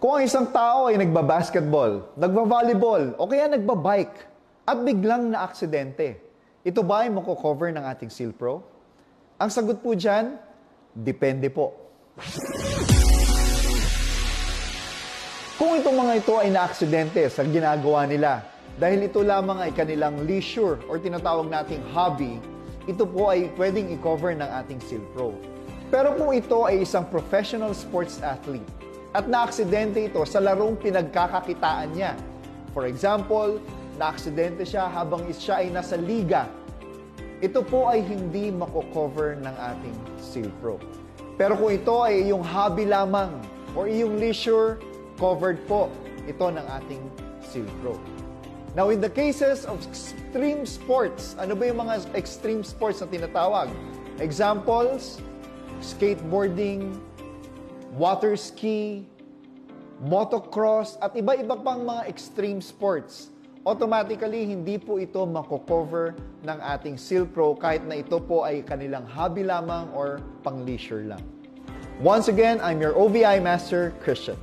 Kung ang isang tao ay nagbabasketball, nagbavolleyball, o kaya nagbabike, at biglang na-aksidente, ito ba ay mako-cover ng ating SealPro? Ang sagot po dyan, depende po. Kung itong mga ito ay na-aksidente sa ginagawa nila, dahil ito lamang ay kanilang leisure or tinatawag nating hobby, ito po ay pwedeng i-cover ng ating SealPro. Pero kung ito ay isang professional sports athlete, at na-aksidente ito sa larong pinagkakakitaan niya. For example, na-aksidente siya habang siya ay nasa liga. Ito po ay hindi mako-cover ng ating SealPro. Pero kung ito ay iyong hobby lamang or iyong leisure, covered po ito ng ating SealPro. Now, in the cases of extreme sports, ano ba yung mga extreme sports na tinatawag? Examples, skateboarding, water ski, motocross, at iba-iba pang mga extreme sports. Automatically, hindi po ito mako-cover ng ating SealPro kahit na ito po ay kanilang hobby lamang or pang-leisure lang. Once again, I'm your OVI Master, Christian.